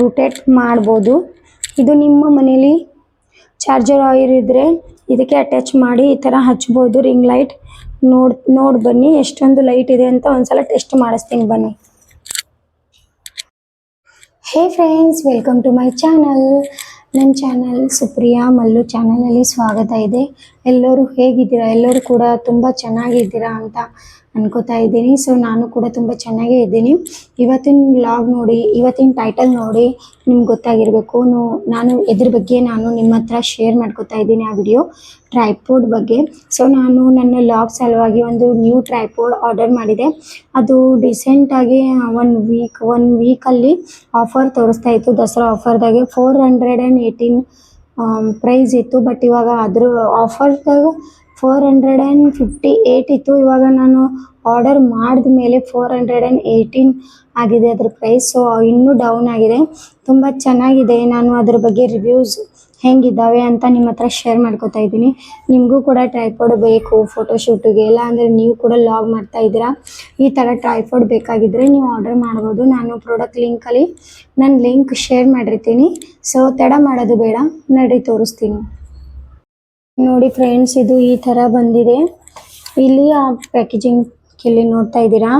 Rotate ಮಾಡ್ಬೋದು. ಇದು ನಿಮ್ಮ ಮನೇಲಿ ಚಾರ್ಜರ್ ವೈರ್ ಇದ್ದರೆ ಇದಕ್ಕೆ ಅಟ್ಯಾಚ್ ಮಾಡಿ ಈ ಥರ ಹಚ್ಬೋದು. ರಿಂಗ್ ಲೈಟ್ ನೋಡಿ ಬನ್ನಿ ಎಷ್ಟೊಂದು ಲೈಟ್ ಇದೆ ಅಂತ ಒಂದ್ಸಲ ಟೆಸ್ಟ್ ಮಾಡಿಸ್ತೀನಿ ಬನ್ನಿ. Hey friends, welcome to my channel. ನನ್ನ ಚಾನಲ್ ಸುಪ್ರಿಯಾ ಮಲ್ಲು ಚಾನಲಲ್ಲಿ ಸ್ವಾಗತ ಇದೆ. ಎಲ್ಲರೂ ಹೇಗಿದ್ದೀರಾ? ಎಲ್ಲರೂ ಕೂಡ ತುಂಬ ಚೆನ್ನಾಗಿದ್ದೀರಾ ಅಂತ ಅನ್ಕೋತಾ ಇದ್ದೀನಿ. ಸೊ ನಾನು ಕೂಡ ತುಂಬ ಚೆನ್ನಾಗೇ ಇದ್ದೀನಿ. ಇವತ್ತಿನ ವ್ಲಾಗ್ ನೋಡಿ, ಇವತ್ತಿನ ಟೈಟಲ್ ನೋಡಿ ನಿಮ್ಗೆ ಗೊತ್ತಾಗಿರಬೇಕು ನಾನು ಎದ್ರ ಬಗ್ಗೆ ನಿಮ್ಮ ಹತ್ರ ಶೇರ್ ಮಾಡ್ಕೋತಾ ಇದ್ದೀನಿ. ಆ ವಿಡಿಯೋ ಟ್ರೈಪೋಡ್ ಬಗ್ಗೆ. ಸೊ ನಾನು ನನ್ನ ವ್ಲಾಗ್ ಸಲುವಾಗಿ ಒಂದು ನ್ಯೂ ಟ್ರೈಪೋಡ್ ಆರ್ಡರ್ ಮಾಡಿದೆ. ಅದು ಡಿಸೆಂಟಾಗಿ ಒನ್ ವೀಕಲ್ಲಿ ಆಫರ್ ತೋರಿಸ್ತಾ ಇತ್ತು. ದಸರಾ ಆಫರ್ದಾಗೆ 418 ಪ್ರೈಸ್ ಇತ್ತು. ಬಟ್ ಇವಾಗ ಅದ್ರ ಆಫರ್ದಾಗ 458 ಇತ್ತು. ಇವಾಗ ನಾನು ಆರ್ಡರ್ ಮಾಡಿದ ಮೇಲೆ 418 ಆಗಿದೆ ಅದ್ರ ಪ್ರೈಸ್. ಸೊ ಇನ್ನೂ ಡೌನ್ ಆಗಿದೆ. ತುಂಬ ಚೆನ್ನಾಗಿದೆ. ನಾನು ಅದ್ರ ಬಗ್ಗೆ ರಿವ್ಯೂಸ್ ಹೆಂಗಿದ್ದಾವೆ ಅಂತ ನಿಮ್ಮ ಹತ್ರ ಶೇರ್ ಮಾಡ್ಕೋತಾ ಇದ್ದೀನಿ. ನಿಮಗೂ ಕೂಡ ಟ್ರೈಪೋಡ್ ಬೇಕು ಫೋಟೋಶೂಟಿಗೆ, ಇಲ್ಲ ಅಂದರೆ ನೀವು ಕೂಡ ಲಾಗ್ ಮಾಡ್ತಾ ಇದ್ದೀರಾ, ಈ ಥರ ಟ್ರೈಪೋಡ್ ಬೇಕಾಗಿದ್ದರೆ ನೀವು ಆರ್ಡರ್ ಮಾಡ್ಬೋದು. ನಾನು ಪ್ರಾಡಕ್ಟ್ ಲಿಂಕಲ್ಲಿ ನಾನು ಲಿಂಕ್ ಶೇರ್ ಮಾಡಿರ್ತೀನಿ. ಸೊ ತಡ ಮಾಡೋದು ಬೇಡ, ನಡಿ ತೋರಿಸ್ತೀನಿ. ನೋಡಿ ಫ್ರೆಂಡ್ಸ್, ಇದು ಈ ಥರ ಬಂದಿದೆ. ಇಲ್ಲಿ ಆ ಪ್ಯಾಕೇಜಿಂಗ್ ಇಲ್ಲಿ ನೋಡ್ತಾ ಇದ್ದೀರಾ,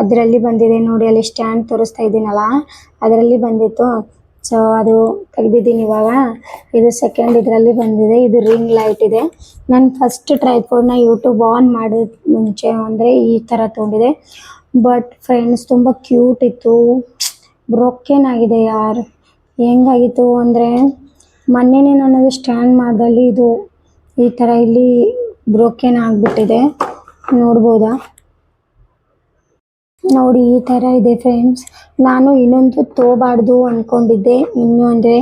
ಅದರಲ್ಲಿ ಬಂದಿದೆ ನೋಡಿ. ಅಲ್ಲಿ ಸ್ಟ್ಯಾಂಡ್ ತೋರಿಸ್ತಾ ಇದ್ದೀನಲ್ಲ, ಅದರಲ್ಲಿ ಬಂದಿತ್ತು. ಸೊ ಅದು ತೆಗೆದಿದ್ದೀನಿ ಇವಾಗ. ಇದು ಸೆಕೆಂಡ್ ಇದರಲ್ಲಿ ಬಂದಿದೆ. ಇದು ರಿಂಗ್ ಲೈಟ್ ಇದೆ. ನಾನು ಫಸ್ಟ್ ಟ್ರೈಪೋಡ್ನ ಯೂಟ್ಯೂಬ್ ಆನ್ ಮಾಡಿದ ಮುಂಚೆ ಅಂದರೆ ಈ ಥರ ತೊಗೊಂಡಿದೆ. ಬಟ್ ಫ್ರೆಂಡ್ಸ್ ತುಂಬ ಕ್ಯೂಟ್ ಇತ್ತು. ಬ್ರೋಕೆನ್ ಆಗಿದೆ ಯಾರ್. ಹೆಂಗಾಗಿತ್ತು ಅಂದರೆ ಮೊನ್ನೆನೇ ನಾನು ಸ್ಟ್ಯಾಂಡ್ ಮಾಡ್ದಲ್ಲಿ ಇದು ಈ ಥರ ಇಲ್ಲಿ ಬ್ರೋಕೆನ್ ಆಗಿಬಿಟ್ಟಿದೆ. ನೋಡ್ಬೋದಾ? ನೋಡಿ ಈ ಥರ ಇದೆ ಫ್ರೆಂಡ್ಸ್. ನಾನು ಇನ್ನೊಂದು ತೊಗೋಬಾರ್ದು ಅಂದ್ಕೊಂಡಿದ್ದೆ. ಇನ್ನು ಅಂದರೆ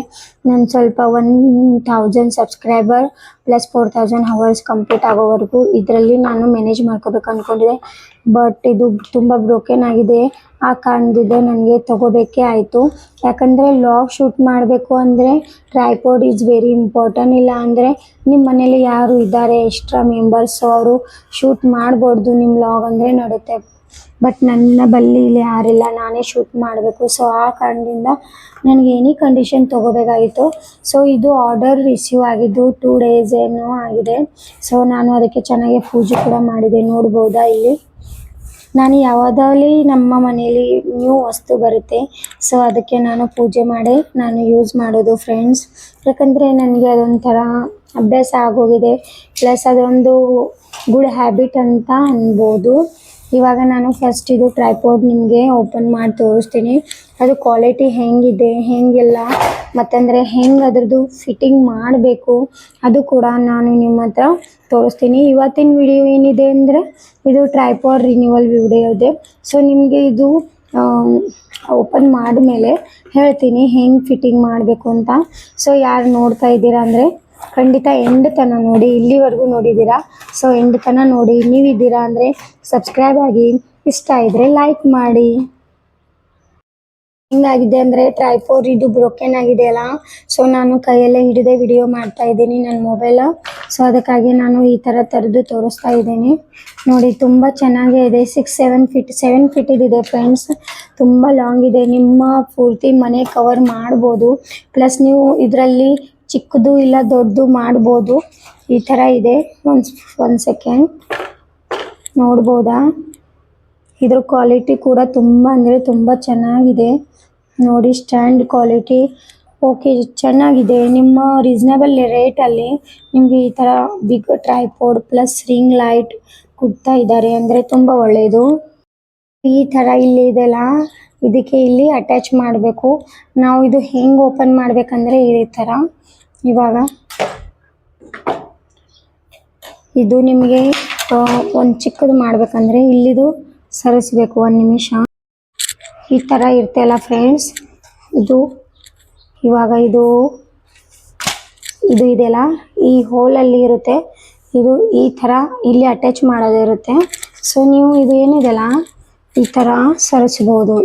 ನಾನು ಸ್ವಲ್ಪ 1000 ಸಬ್ಸ್ಕ್ರೈಬರ್ ಪ್ಲಸ್ 4000 ಅವರ್ಸ್ ಕಂಪ್ಲೀಟ್ ಆಗೋವರೆಗೂ ಇದರಲ್ಲಿ ನಾನು ಮ್ಯಾನೇಜ್ ಮಾಡ್ಕೋಬೇಕು ಅಂದ್ಕೊಂಡಿದ್ದೆ. ಬಟ್ ಇದು ತುಂಬ ಬ್ರೋಕೆನ್ ಆಗಿದೆ. ಆ ಕಾರಣದಿಂದ ನನಗೆ ತೊಗೋಬೇಕೇ ಆಯಿತು. ಯಾಕಂದರೆ ಲಾಗ್ ಶೂಟ್ ಮಾಡಬೇಕು ಅಂದರೆ ಟ್ರೈಪೋಡ್ ಈಸ್ ವೆರಿ ಇಂಪಾರ್ಟೆಂಟ್. ಇಲ್ಲ ಅಂದರೆ ನಿಮ್ಮ ಮನೇಲಿ ಯಾರು ಇದ್ದಾರೆ ಎಕ್ಸ್ಟ್ರಾ ಮೆಂಬರ್ಸು, ಅವರು ಶೂಟ್ ಮಾಡ್ಬಾರ್ದು ನಿಮ್ಮ ಲಾಗ್ ಅಂದರೆ ನಡುತ್ತೆ. ಬಟ್ ನನ್ನ ಬಳಿ ಇಲ್ಲಿ ಯಾರಿಲ್ಲ, ನಾನೇ ಶೂಟ್ ಮಾಡಬೇಕು. ಸೊ ಆ ಕಾರಣದಿಂದ ನನಗೆ ಎನಿ ಕಂಡೀಷನ್ ತೊಗೋಬೇಕಾಗಿತ್ತು. ಸೊ ಇದು ಆರ್ಡರ್ ರಿಸೀವ್ ಆಗಿದ್ದು 2 days ಏನೋ ಆಗಿದೆ. ಸೊ ನಾನು ಅದಕ್ಕೆ ಚೆನ್ನಾಗಿ ಪೂಜೆ ಕೂಡ ಮಾಡಿದೆ. ನೋಡ್ಬೋದಾ ಇಲ್ಲಿ. ನಾನು ಯಾವುದಾಗಲಿ ನಮ್ಮ ಮನೇಲಿ ನ್ಯೂ ವಸ್ತು ಬರುತ್ತೆ, ಸೊ ಅದಕ್ಕೆ ನಾನು ಪೂಜೆ ಮಾಡಿ ನಾನು ಯೂಸ್ ಮಾಡೋದು ಫ್ರೆಂಡ್ಸ್. ಯಾಕಂದರೆ ನನಗೆ ಅದೊಂಥರ ಅಭ್ಯಾಸ ಆಗೋಗಿದೆ. ಪ್ಲಸ್ ಅದೊಂದು ಗುಡ್ ಹ್ಯಾಬಿಟ್ ಅಂತ ಅನ್ಬೋದು. ಇವಾಗ ನಾನು ಫಸ್ಟ್ ಇದು ಟ್ರೈಪೋಡ್ ನಿಮಗೆ ಓಪನ್ ಮಾಡಿ ತೋರಿಸ್ತೀನಿ. ಅದು ಕ್ವಾಲಿಟಿ ಹೆಂಗಿದೆ ಹೆಂಗಿಲ್ಲ, ಮತ್ತಂದರೆ ಹೆಂಗೆ ಅದ್ರದ್ದು ಫಿಟ್ಟಿಂಗ್ ಮಾಡಬೇಕು ಅದು ಕೂಡ ನಾನು ನಿಮ್ಮ ಹತ್ರ ತೋರಿಸ್ತೀನಿ. ಇವತ್ತಿನ ವಿಡಿಯೋ ಏನಿದೆ ಅಂದರೆ ಇದು ಟ್ರೈಪೋಡ್ ರಿನ್ಯೂವಲ್ ವಿಡಿಯೋ ಇದೆ. ಸೊ ನಿಮಗೆ ಇದು ಓಪನ್ ಮಾಡಿದ್ಮೇಲೆ ಹೇಳ್ತೀನಿ ಹೆಂಗೆ ಫಿಟ್ಟಿಂಗ್ ಮಾಡಬೇಕು ಅಂತ. ಸೊ ಯಾರು ನೋಡ್ತಾ ಇದ್ದೀರಾ ಅಂದರೆ ಖಂಡಿತ ಎಂಡ್ ತನಕ ನೋಡಿ. ಇಲ್ಲಿವರೆಗೂ ನೋಡಿದ್ದೀರಾ, ಸೊ ಎಂಡ್ ತನಕ ನೋಡಿ. ನೀವಿದ್ದೀರಾ ಅಂದರೆ ಸಬ್ಸ್ಕ್ರೈಬ್ ಆಗಿ, ಇಷ್ಟ ಇದ್ದರೆ ಲೈಕ್ ಮಾಡಿ. ಹಿಂಗಾಗಿದೆ ಅಂದರೆ ಟ್ರೈಪೋಡ್ ಇದು ಬ್ರೋಕೆನ್ ಆಗಿದೆಯಲ್ಲ, ಸೊ ನಾನು ಕೈಯಲ್ಲೇ ಹಿಡಿದೇ ವಿಡಿಯೋ ಮಾಡ್ತಾ ಇದ್ದೀನಿ ನನ್ನ ಮೊಬೈಲ. ಸೊ ಅದಕ್ಕಾಗಿ ನಾನು ಈ ಥರ ತರದು ತೋರಿಸ್ತಾ ಇದ್ದೀನಿ. ನೋಡಿ ತುಂಬ ಚೆನ್ನಾಗೇ ಇದೆ. 7 ಫೀಟ್ ಇದೆ ಫ್ರೆಂಡ್ಸ್. ತುಂಬ ಲಾಂಗ್ ಇದೆ. ನಿಮ್ಮ ಪೂರ್ತಿ ಮನೆ ಕವರ್ ಮಾಡ್ಬೋದು. ಪ್ಲಸ್ ನೀವು ಇದರಲ್ಲಿ ಚಿಕ್ಕದು ಇಲ್ಲ ದೊಡ್ಡದು ಮಾಡ್ಬೋದು. ಈ ಥರ ಇದೆ. ಒಂದು ಸೆಕೆಂಡ್ ನೋಡ್ಬೋದಾ? ಇದ್ರ ಕ್ವಾಲಿಟಿ ಕೂಡ ತುಂಬ ಅಂದರೆ ತುಂಬ ಚೆನ್ನಾಗಿದೆ. ನೋಡಿ ಸ್ಟ್ಯಾಂಡ್ ಕ್ವಾಲಿಟಿ ಓಕೆ ಚೆನ್ನಾಗಿದೆ. ನಿಮ್ಮ ರೀಸನೇಬಲ್ ರೇಟಲ್ಲಿ ನಿಮಗೆ ಈ ಥರ big tripod plus ring light ಕೊಡ್ತಾ ಇದ್ದಾರೆ ಅಂದರೆ ತುಂಬ ಒಳ್ಳೆಯದು. ಈ ಥರ ಇಲ್ಲಿ ಇದೆಲ್ಲ ಇದಕ್ಕೆ ಇಲ್ಲಿ ಅಟ್ಯಾಚ್ ಮಾಡಬೇಕು. ನಾವು ಇದು ಹೆಂಗೆ ಓಪನ್ ಮಾಡಬೇಕಂದ್ರೆ ಈ ಥರ. ಇವಾಗ ಇದು ನಿಮಗೆ ಒಂದು ಚಿಕ್ಕದು ಮಾಡಬೇಕಂದ್ರೆ ಇಲ್ಲಿದು ಸರಿಸಬೇಕು. 1 ನಿಮಿಷ. ಈ ಥರ ಇರ್ತೆಲ್ಲ ಫ್ರೆಂಡ್ಸ್. ಇದು ಇವಾಗ ಇದು ಇದೆಯಲ್ಲ, ಈ ಹೋಲಲ್ಲಿ ಇರುತ್ತೆ. ಇದು ಈ ಥರ ಇಲ್ಲಿ ಅಟ್ಯಾಚ್ ಮಾಡೋದಿರುತ್ತೆ. ಸೊ ನೀವು ಇದು ಏನಿದೆಲ್ಲ ಈ ಥರ ಸರಿಸ್ಬೋದು.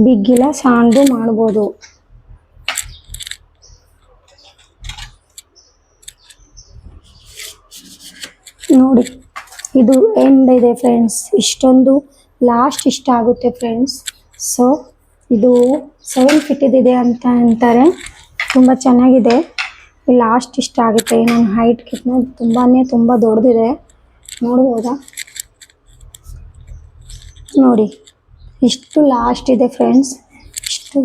ಬಿಗ್ಗಿಲ್ಲ ಸಣ್ಣದು ಮಾಡ್ಬೋದು. ನೋಡಿ ಇದು ಎಂಡ್ ಇದೆ ಫ್ರೆಂಡ್ಸ್. ಇಷ್ಟೊಂದು ಲಾಸ್ಟ್ ಇಷ್ಟ ಆಗುತ್ತೆ ಫ್ರೆಂಡ್ಸ್. ಸೊ ಇದು 7 ಫೀಟ್ ಇದೆ ಅಂತ ಅಂತಾರೆ. ತುಂಬ ಚೆನ್ನಾಗಿದೆ. ಲಾಸ್ಟ್ ಇಷ್ಟ ಆಗುತ್ತೆ. ನನ್ನ ಹೈಟ್ಗಿಂತ ತುಂಬ ದೊಡ್ಡದಿದೆ, ನೋಡ್ಬೋದಾ? ನೋಡಿ ಇಷ್ಟು ಲಾಸ್ಟ್ ಇದೆ ಫ್ರೆಂಡ್ಸ್, ಇಷ್ಟು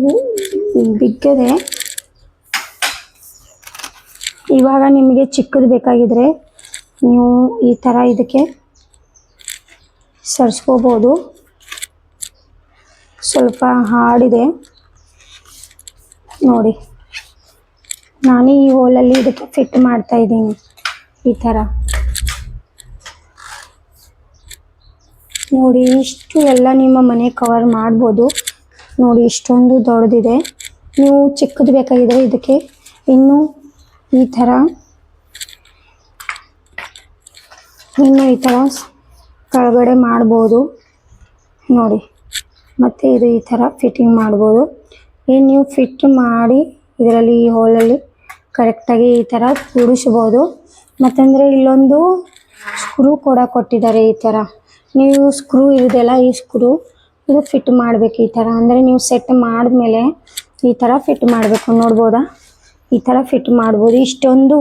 ಬಿಗ್ಗಿದೆ. ಇವಾಗ ನಿಮಗೆ ಚಿಕ್ಕದು ಬೇಕಾಗಿದ್ರೆ ನೀವು ಈ ಥರ ಇದಕ್ಕೆ ಸರಿಸ್ಕೋಬೋದು. ಸ್ವಲ್ಪ ಹಾರ್ಡಿದೆ ನೋಡಿ. ನಾನು ಈ ಹೋಲಲ್ಲಿ ಇದಕ್ಕೆ ಫಿಟ್ ಮಾಡ್ತಾ ಇದ್ದೀನಿ ಈ ಥರ. ನೋಡಿ ಇಷ್ಟು ಎಲ್ಲ ನಿಮ್ಮ ಮನೆ ಕವರ್ ಮಾಡ್ಬೋದು. ನೋಡಿ ಇಷ್ಟೊಂದು ದೊಡ್ಡದಿದೆ. ನೀವು ಚಿಕ್ಕದು ಬೇಕಾಗಿದ್ರೆ ಇದಕ್ಕೆ ಇನ್ನೂ ಈ ಥರ ಕೆಳಗಡೆ ಮಾಡ್ಬೋದು ನೋಡಿ. ಮತ್ತು ಇದು ಈ ಥರ ಫಿಟ್ಟಿಂಗ್ ಮಾಡ್ಬೋದು. ನೀವು ಫಿಟ್ ಮಾಡಿ ಇದರಲ್ಲಿ ಈ ಹೋಲಲ್ಲಿ ಕರೆಕ್ಟಾಗಿ ಈ ಥರ ಕೂಡಿಸ್ಬೋದು. ಮತ್ತಂದರೆ ಇಲ್ಲೊಂದು ಸ್ಕ್ರೂ ಕೂಡ ಕೊಟ್ಟಿದ್ದಾರೆ ಈ ಥರ. ನೀವು ಸ್ಕ್ರೂ ಇರೋದೆಲ್ಲ ಈ ಸ್ಕ್ರೂ ಇದು ಫಿಟ್ ಮಾಡಬೇಕು ಈ ಥರ. ಅಂದರೆ ನೀವು ಸೆಟ್ ಮಾಡಿದ್ಮೇಲೆ ಈ ಥರ ಫಿಟ್ ಮಾಡಬೇಕು. ನೋಡ್ಬೋದಾ? ಈ ಥರ ಫಿಟ್ ಮಾಡ್ಬೋದು. ಇಷ್ಟೊಂದು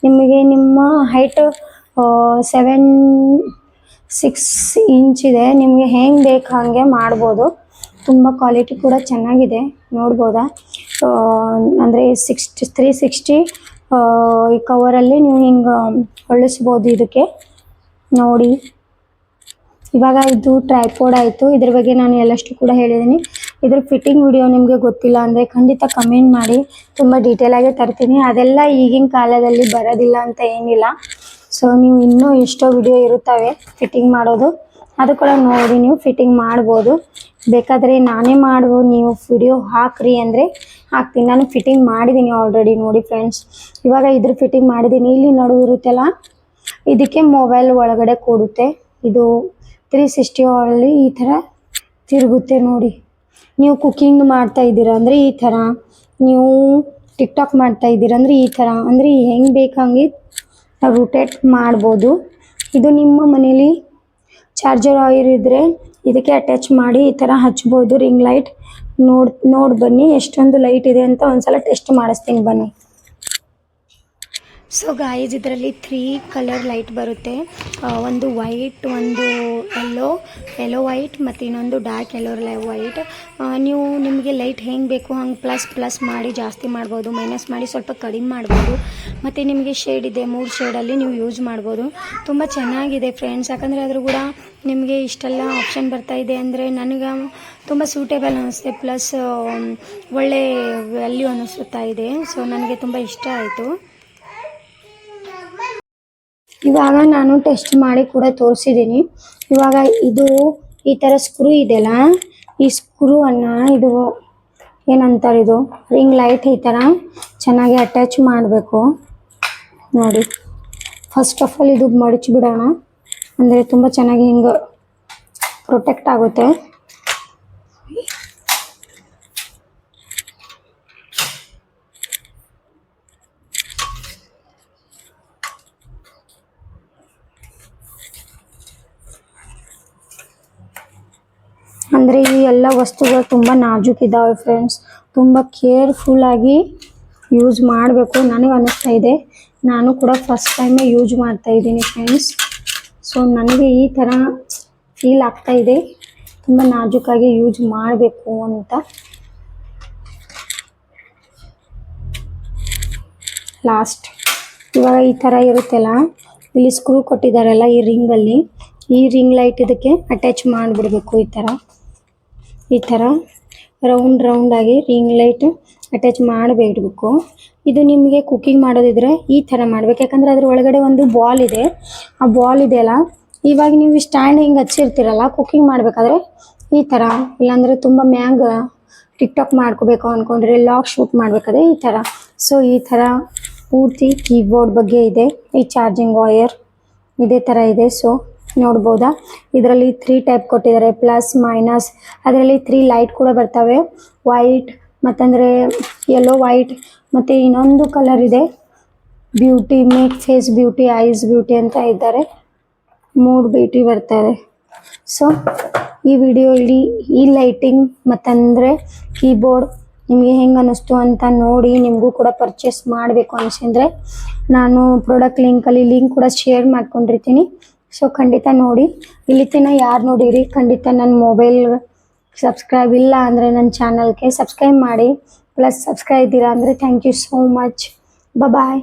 ನಿಮಗೆ ನಿಮ್ಮ ಹೈಟ್ 6 ಇಂಚ್ ಇದೆ. ನಿಮಗೆ ಹೆಂಗೆ ಬೇಕು ಹಾಗೆ ಮಾಡ್ಬೋದು. ತುಂಬ ಕ್ವಾಲಿಟಿ ಕೂಡ ಚೆನ್ನಾಗಿದೆ, ನೋಡ್ಬೋದಾ? ಅಂದರೆ 360 ಈ ಕವರಲ್ಲಿ ನೀವು ಹಿಂಗೆ ಹೊಳಿಸ್ಬೋದು ಇದಕ್ಕೆ ನೋಡಿ. ಇವಾಗ ಇದು ಟ್ರೈಪೋಡ್ ಆಯಿತು. ಇದ್ರ ಬಗ್ಗೆ ನಾನು ಎಲ್ಲಷ್ಟು ಕೂಡ ಹೇಳಿದ್ದೀನಿ. ಇದ್ರ ಫಿಟ್ಟಿಂಗ್ ವಿಡಿಯೋ ನಿಮಗೆ ಗೊತ್ತಿಲ್ಲ ಅಂದರೆ ಖಂಡಿತ ಕಮೆಂಟ್ ಮಾಡಿ, ತುಂಬ ಡೀಟೇಲಾಗಿ ತರ್ತೀನಿ. ಅದೆಲ್ಲ ಈಗಿನ ಕಾಲದಲ್ಲಿ ಬರೋದಿಲ್ಲ ಅಂತ ಏನಿಲ್ಲ. ಸೊ ನೀವು ಇನ್ನೂ ಎಷ್ಟೋ ವಿಡಿಯೋ ಇರುತ್ತವೆ ಫಿಟ್ಟಿಂಗ್ ಮಾಡೋದು, ಅದು ಕೂಡ ನೋಡಿ ನೀವು ಫಿಟ್ಟಿಂಗ್ ಮಾಡ್ಬೋದು. ಬೇಕಾದರೆ ನಾನೇ ಮಾಡ್ಬೋದು, ನೀವು ವಿಡಿಯೋ ಹಾಕ್ರಿ ಅಂದರೆ ಹಾಕ್ತೀನಿ. ನಾನು ಫಿಟ್ಟಿಂಗ್ ಮಾಡಿದ್ದೀನಿ ಆಲ್ರೆಡಿ ನೋಡಿ ಫ್ರೆಂಡ್ಸ್. ಇವಾಗ ಇದ್ರ ಫಿಟ್ಟಿಂಗ್ ಮಾಡಿದ್ದೀನಿ. ಇಲ್ಲಿ ನಡುವೆ ಇರುತ್ತಲ್ಲ, ಇದಕ್ಕೆ ಮೊಬೈಲ್ ಒಳಗಡೆ ಕೊಡುತ್ತೆ. ಇದು 360 ಅಲ್ಲಿ ಈ ಥರ ತಿರುಗುತ್ತೆ ನೋಡಿ. ನೀವು ಕುಕ್ಕಿಂಗ್ ಮಾಡ್ತಾ ಇದ್ದೀರಾ ಅಂದರೆ ಈ ಥರ, ನೀವು ಟಿಕ್ಟಾಕ್ ಮಾಡ್ತಾ ಇದ್ದೀರಾ ಅಂದರೆ ಈ ಥರ, ಅಂದರೆ ಹೆಂಗೆ ಬೇಕು ಹಂಗೆ ರೊಟೇಟ್ ಮಾಡ್ಬೋದು. ಇದು ನಿಮ್ಮ ಮನೇಲಿ ಚಾರ್ಜರ್ ವೈರ್ ಇದ್ದರೆ ಇದಕ್ಕೆ ಅಟ್ಯಾಚ್ ಮಾಡಿ ಈ ಥರ ಹಚ್ಬೋದು. ರಿಂಗ್ ಲೈಟ್ ನೋಡಿ ಬನ್ನಿ ಎಷ್ಟೊಂದು ಲೈಟ್ ಇದೆ ಅಂತ ಒಂದ್ಸಲ ಟೆಸ್ಟ್ ಮಾಡಿಸ್ತೀನಿ ಬನ್ನಿ. ಸೊ ಗಾಯ್ಸ್, ಇದರಲ್ಲಿ 3 ಕಲರ್ ಲೈಟ್ ಬರುತ್ತೆ. ಒಂದು ವೈಟ್, ಒಂದು ಯೆಲ್ಲೋ ವೈಟ್ ಮತ್ತು ಇನ್ನೊಂದು ಡಾರ್ಕ್ ಯೆಲ್ಲೋ ವೈಟ್. ನೀವು ನಿಮಗೆ ಲೈಟ್ ಹೆಂಗೆ ಬೇಕು ಹಂಗೆ ಪ್ಲಸ್ ಮಾಡಿ ಜಾಸ್ತಿ ಮಾಡ್ಬೋದು, ಮೈನಸ್ ಮಾಡಿ ಸ್ವಲ್ಪ ಕಡಿಮೆ ಮಾಡ್ಬೋದು. ಮತ್ತು ನಿಮಗೆ ಶೇಡ್ ಇದೆ, 3 ಶೇಡಲ್ಲಿ ನೀವು ಯೂಸ್ ಮಾಡ್ಬೋದು. ತುಂಬ ಚೆನ್ನಾಗಿದೆ ಫ್ರೆಂಡ್ಸ್. ಯಾಕಂದರೆ ಅದ್ರ ಕೂಡ ನಿಮಗೆ ಇಷ್ಟೆಲ್ಲ ಆಪ್ಷನ್ ಬರ್ತಾ ಇದೆ ಅಂದರೆ ನನಗೆ ತುಂಬ ಸೂಟೇಬಲ್ ಅನ್ನಿಸುತ್ತೆ. ಪ್ಲಸ್ ಒಳ್ಳೆ ವ್ಯಾಲ್ಯೂ ಅನ್ನಿಸುತ್ತಾ ಇದೆ. ಸೊ ನನಗೆ ತುಂಬ ಇಷ್ಟ ಆಯಿತು. ಇವಾಗ ನಾನು ಟೆಸ್ಟ್ ಮಾಡಿ ಕೂಡ ತೋರಿಸಿದ್ದೀನಿ. ಇವಾಗ ಇದು ಈ ಥರ ಸ್ಕ್ರೂ ಇದೆಯಲ್ಲ, ಈ ಸ್ಕ್ರೂವನ್ನು ಇದು ಏನಂತಾರೆ, ಇದು ರಿಂಗ್ ಲೈಟ್ ಈ ಥರ ಚೆನ್ನಾಗಿ ಅಟ್ಯಾಚ್ ಮಾಡಬೇಕು ನೋಡಿ. ಫಸ್ಟ್ ಆಫ್ ಆಲ್ ಇದು ಮಡಚಿಬಿಡೋಣ, ಅಂದರೆ ತುಂಬ ಚೆನ್ನಾಗಿ ಹಿಂಗೆ ಪ್ರೊಟೆಕ್ಟ್ ಆಗುತ್ತೆ. ಅಂದರೆ ಈ ಎಲ್ಲ ವಸ್ತುಗಳು ತುಂಬ ನಾಜೂಕಿದ್ದಾವೆ ಫ್ರೆಂಡ್ಸ್. ತುಂಬ ಕೇರ್ಫುಲ್ಲಾಗಿ ಯೂಸ್ ಮಾಡಬೇಕು ನನಗೆ ಅನ್ನಿಸ್ತಾ ಇದೆ. ನಾನು ಕೂಡ ಫಸ್ಟ್ ಟೈಮೇ ಯೂಸ್ ಮಾಡ್ತಾ ಇದ್ದೀನಿ ಫ್ರೆಂಡ್ಸ್. ಸೊ ನನಗೆ ಈ ಥರ ಫೀಲ್ ಆಗ್ತಾ ಇದೆ, ತುಂಬ ನಾಜೂಕಾಗಿ ಯೂಸ್ ಮಾಡಬೇಕು ಅಂತ. ಲಾಸ್ಟ್ ಇವಾಗ ಈ ಥರ ಇರುತ್ತಲ್ಲ, ಇಲ್ಲಿ ಸ್ಕ್ರೂ ಕೊಟ್ಟಿದ್ದಾರಲ್ಲ ಈ ರಿಂಗಲ್ಲಿ, ಈ ರಿಂಗ್ ಲೈಟ್ ಇದಕ್ಕೆ ಅಟ್ಯಾಚ್ ಮಾಡಿಬಿಡ್ಬೇಕು. ಈ ಥರ ರೌಂಡಾಗಿ ರಿಂಗ್ ಲೈಟ್ ಅಟ್ಯಾಚ್ ಮಾಡಿಬಿಡ್ಬೇಕು. ಇದು ನಿಮಗೆ ಕುಕ್ಕಿಂಗ್ ಮಾಡೋದಿದ್ರೆ ಈ ಥರ ಮಾಡಬೇಕು. ಯಾಕಂದರೆ ಅದ್ರ ಒಳಗಡೆ ಒಂದು ಬಾಲ್ ಇದೆ, ಆ ಬಾಲ್ ಇದೆಯಲ್ಲ, ಇವಾಗ ನೀವು ಸ್ಟ್ಯಾಂಡ್ ಹಿಂಗೆ ಹಚ್ಚಿರ್ತೀರಲ್ಲ ಕುಕ್ಕಿಂಗ್ ಮಾಡಬೇಕಾದ್ರೆ ಈ ಥರ, ಇಲ್ಲಾಂದರೆ ತುಂಬ ಮ್ಯಾಗ ಟಿಕ್ಟಾಕ್ ಮಾಡ್ಕೋಬೇಕು ಅಂದ್ಕೊಂಡ್ರೆ, ಲಾಗ್ ಶೂಟ್ ಮಾಡಬೇಕಾದ್ರೆ ಈ ಥರ. ಸೊ ಈ ಥರ ಪೂರ್ತಿ ಕೀಬೋರ್ಡ್ ಬಗ್ಗೆ ಇದೆ. ಈ ಚಾರ್ಜಿಂಗ್ ವೈರ್ ಇದೇ ಥರ ಇದೆ. ಸೊ ನೋಡ್ಬೋದಾ, ಇದರಲ್ಲಿ 3 ಟೈಪ್ ಕೊಟ್ಟಿದ್ದಾರೆ, ಪ್ಲಸ್ ಮೈನಸ್. ಅದರಲ್ಲಿ 3 ಲೈಟ್ ಕೂಡ ಬರ್ತವೆ, ವೈಟ್ ಮತ್ತಂದರೆ ಯೆಲ್ಲೋ ವೈಟ್, ಮತ್ತು ಇನ್ನೊಂದು ಕಲರ್ ಇದೆ beauty, make face beauty, eyes beauty ಅಂತ ಇದ್ದಾರೆ. 3 ಬ್ಯೂಟಿ ಬರ್ತಾರೆ. ಸೊ ಈ ವಿಡಿಯೋ ಈ ಲೈಟಿಂಗ್ ಮತ್ತಂದರೆ ಕೀಬೋರ್ಡ್ ನಿಮಗೆ ಹೆಂಗೆ ಅನ್ನಿಸ್ತು ಅಂತ ನೋಡಿ ನಿಮಗೂ ಕೂಡ ಪರ್ಚೇಸ್ ಮಾಡಬೇಕು ಅನಿಸಿದ್ರೆ ನಾನು ಪ್ರಾಡಕ್ಟ್ ಲಿಂಕ್ ಕೂಡ ಶೇರ್ ಮಾಡ್ಕೊಂಡಿರ್ತೀನಿ. ಸೊ ಖಂಡಿತ ನೋಡಿ. ಇಲ್ಲಿ ತನಕ ಯಾರು ನೋಡಿರಿ ಖಂಡಿತ ನನ್ನ ಮೊಬೈಲ್ ಸಬ್ಸ್ಕ್ರೈಬ್ ಇಲ್ಲ ಅಂದರೆ ನನ್ನ ಚಾನಲ್ಗೆ ಸಬ್ಸ್ಕ್ರೈಬ್ ಮಾಡಿ. ಪ್ಲಸ್ ಸಬ್ಸ್ಕ್ರೈಬ್ ಇದ್ದೀರಾ ಅಂದರೆ thank you so much. Bye.